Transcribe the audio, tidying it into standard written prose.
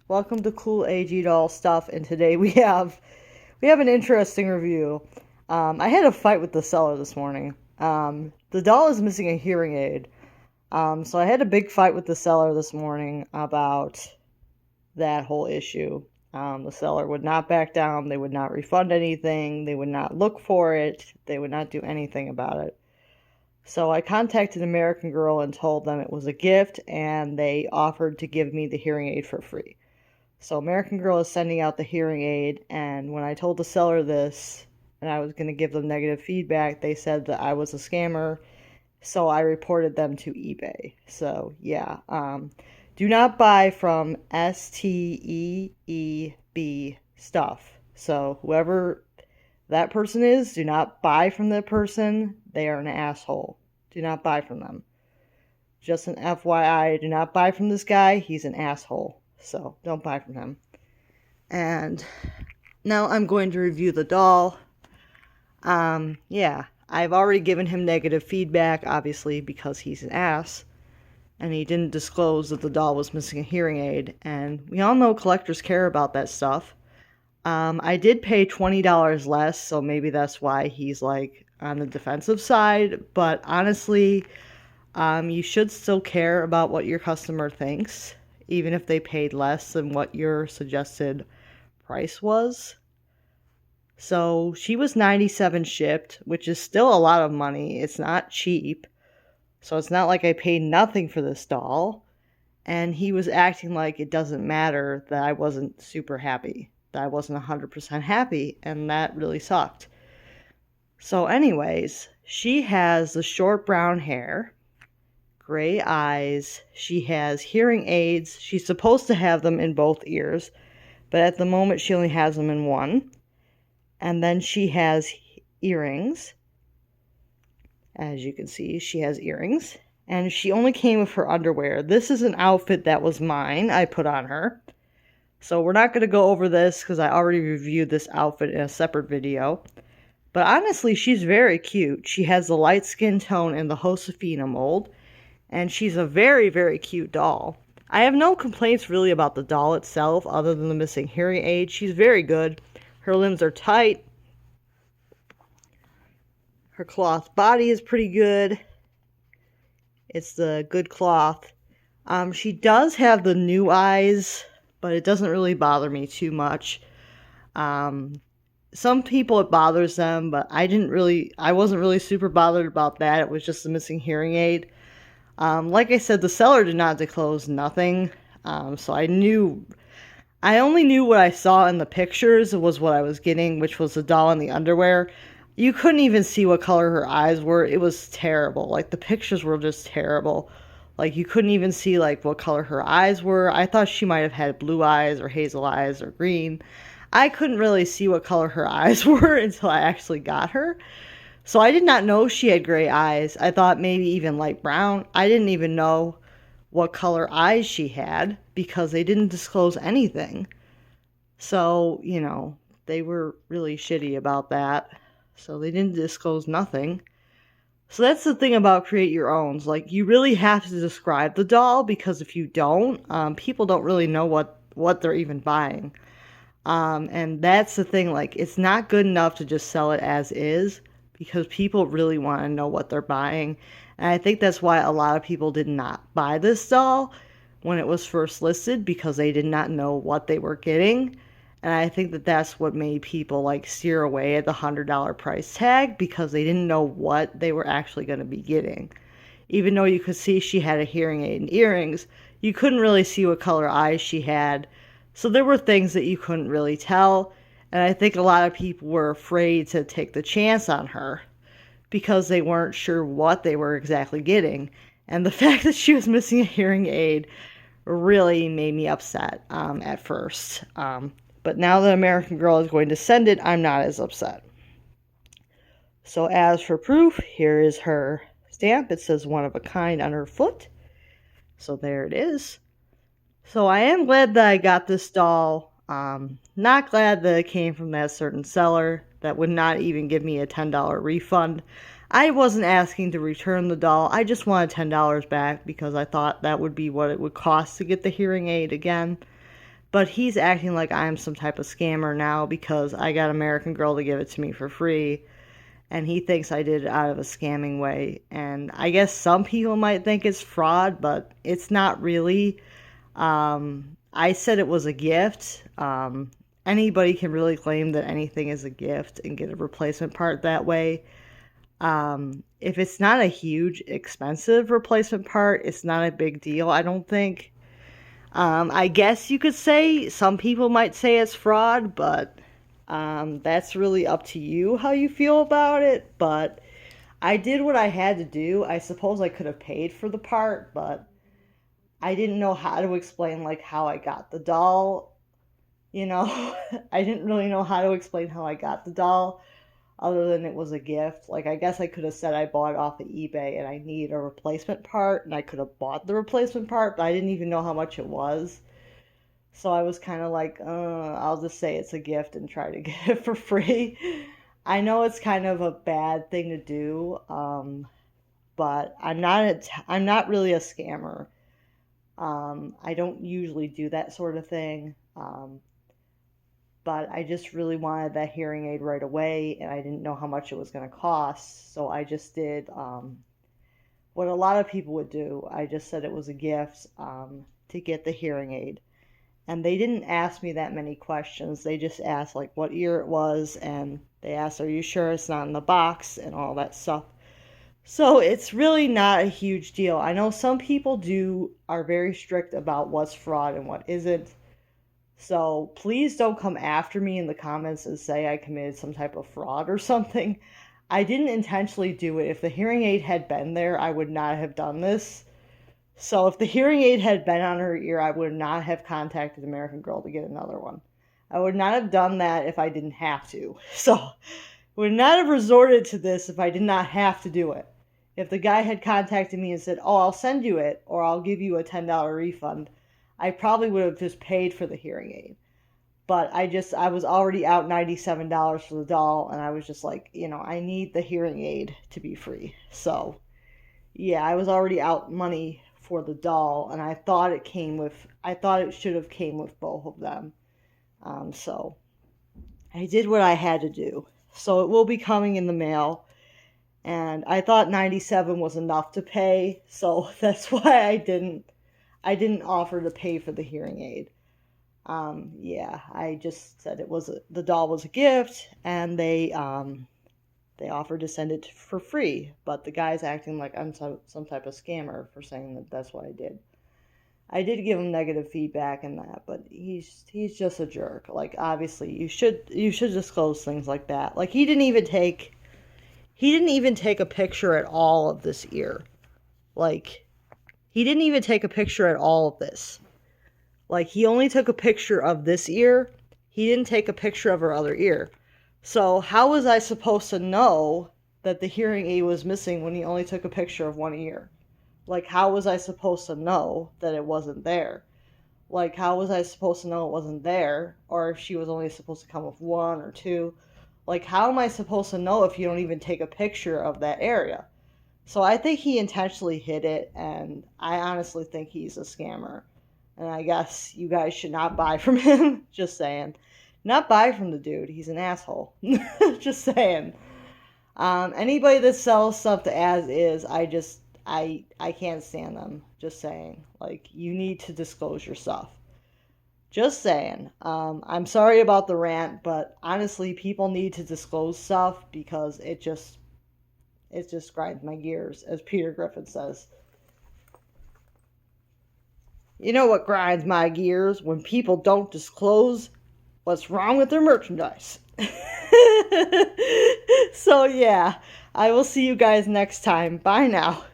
Welcome to Cool AG Doll Stuff, and today we have an interesting review. I had a fight with the seller this morning. The doll is missing a hearing aid. So I had a big fight with the seller this morning about that whole issue. The seller would not back down. They would not refund anything. They would not look for it. They would not do anything about it. So I contacted American Girl and told them it was a gift, and they offered to give me the hearing aid for free. So American Girl is sending out the hearing aid, and when I told the seller this and I was going to give them negative feedback, they said that I was a scammer, so I reported them to eBay. So yeah, do not buy from STEEB stuff. So whoever that person is, do not buy from that person. They are an asshole. Do not buy from them. Just an FYI, do not buy from this guy. He's an asshole. So don't buy from him. And now I'm going to review the doll. Yeah, I've already given him negative feedback, obviously, because he's an ass. And he didn't disclose that the doll was missing a hearing aid. And we all know collectors care about that stuff. I did pay $20 less, so maybe that's why he's like on the defensive side. But honestly, you should still care about what your customer thinks, even if they paid less than what your suggested price was. So she was $97 shipped, which is still a lot of money. It's not cheap. So it's not like I paid nothing for this doll. And he was acting like it doesn't matter that I wasn't super happy, that I wasn't 100% happy, and that really sucked. So anyways, she has the short brown hair, gray eyes, she has hearing aids. She's supposed to have them in both ears, but at the moment she only has them in one. And then she has earrings. As you can see, she has earrings. And she only came with her underwear. This is an outfit that was mine. I put on her. So we're not going to go over this because I already reviewed this outfit in a separate video. But honestly, she's very cute. She has the light skin tone in the Josefina mold. And she's a very, very cute doll. I have no complaints really about the doll itself other than the missing hearing aid. She's very good. Her limbs are tight. Her cloth body is pretty good. It's the good cloth. She does have the new eyes, but it doesn't really bother me too much. Some people it bothers them, but I wasn't really super bothered about that. It was just the missing hearing aid. Like I said, the seller did not disclose nothing, so I only knew what I saw in the pictures was what I was getting, which was the doll in the underwear. You couldn't even see what color her eyes were. It was terrible. Like, the pictures were just terrible. Like, you couldn't even see, like, what color her eyes were. I thought she might have had blue eyes or hazel eyes or green. I couldn't really see what color her eyes were until I actually got her. So I did not know she had gray eyes. I thought maybe even light brown. I didn't even know what color eyes she had because they didn't disclose anything. So, they were really shitty about that. So they didn't disclose nothing. So that's the thing about create your owns. Like, you really have to describe the doll, because if you don't, people don't really know what they're even buying. And that's the thing. Like, it's not good enough to just sell it as is, because people really want to know what they're buying. And I think that's why a lot of people did not buy this doll when it was first listed, because they did not know what they were getting. And I think that that's what made people like steer away at the $100 price tag, because they didn't know what they were actually going to be getting. Even though you could see she had a hearing aid and earrings, you couldn't really see what color eyes she had. So there were things that you couldn't really tell. And I think a lot of people were afraid to take the chance on her because they weren't sure what they were exactly getting. And the fact that she was missing a hearing aid really made me upset at first. But now that American Girl is going to send it, I'm not as upset. So as for proof, here is her stamp. It says one of a kind on her foot. So there it is. So I am glad that I got this doll. Not glad that it came from that certain seller that would not even give me a $10 refund. I wasn't asking to return the doll. I just wanted $10 back because I thought that would be what it would cost to get the hearing aid again. but he's acting like I'm some type of scammer now because I got American Girl to give it to me for free, and he thinks I did it out of a scamming way. And I guess some people might think it's fraud, but it's not really. I said it was a gift. Anybody can really claim that anything is a gift and get a replacement part that way. If it's not a huge, expensive replacement part, it's not a big deal, I don't think. I guess you could say some people might say it's fraud, but that's really up to you how you feel about it. But I did what I had to do. I suppose I could have paid for the part, but I didn't know how to explain like how I got the doll. You know, I didn't really know how to explain how I got the doll other than it was a gift. Like, I guess I could have said I bought it off of eBay and I need a replacement part, and I could have bought the replacement part, but I didn't even know how much it was. So I was kind of like, I'll just say it's a gift and try to get it for free. I know it's kind of a bad thing to do, but I'm not really a scammer. I don't usually do that sort of thing. But I just really wanted that hearing aid right away, and I didn't know how much it was going to cost. So I just did what a lot of people would do. I just said it was a gift to get the hearing aid. And they didn't ask me that many questions. They just asked, like, what year it was, and they asked, are you sure it's not in the box, and all that stuff. So it's really not a huge deal. I know some people are very strict about what's fraud and what isn't. So please don't come after me in the comments and say I committed some type of fraud or something. I didn't intentionally do it. If the hearing aid had been there, I would not have done this. So if the hearing aid had been on her ear, I would not have contacted American Girl to get another one. I would not have done that if I didn't have to. So I would not have resorted to this if I did not have to do it. If the guy had contacted me and said, oh, I'll send you it, or I'll give you a $10 refund, I probably would have just paid for the hearing aid. But I was already out $97 for the doll, and I was just like, I need the hearing aid to be free. So, yeah, I was already out money for the doll, and I thought it should have came with both of them. So I did what I had to do. So it will be coming in the mail, and I thought 97 was enough to pay, so that's why I didn't offer to pay for the hearing aid. Yeah, I just said the doll was a gift, and they offered to send it for free, but the guy's acting like I'm some type of scammer for saying that that's what I did. I did give him negative feedback and that, but he's just a jerk. Like, obviously, you should disclose things like that. Like, he didn't even take a picture at all of this ear. Like, he didn't even take a picture at all of this. Like, he only took a picture of this ear. He didn't take a picture of her other ear. So how was I supposed to know that the hearing aid was missing when he only took a picture of one ear? Like, how was I supposed to know that it wasn't there? Like, how was I supposed to know it wasn't there? Or if she was only supposed to come with one or two? Like, how am I supposed to know if you don't even take a picture of that area? So I think he intentionally hid it, and I honestly think he's a scammer. And I guess you guys should not buy from him. Just saying. Not buy from the dude. He's an asshole. Just saying. Anybody that sells stuff as is, I can't stand them. Just saying. Like, you need to disclose your stuff. Just saying. I'm sorry about the rant, but honestly, people need to disclose stuff because it just grinds my gears, as Peter Griffin says. You know what grinds my gears? When people don't disclose what's wrong with their merchandise. So yeah, I will see you guys next time. Bye now.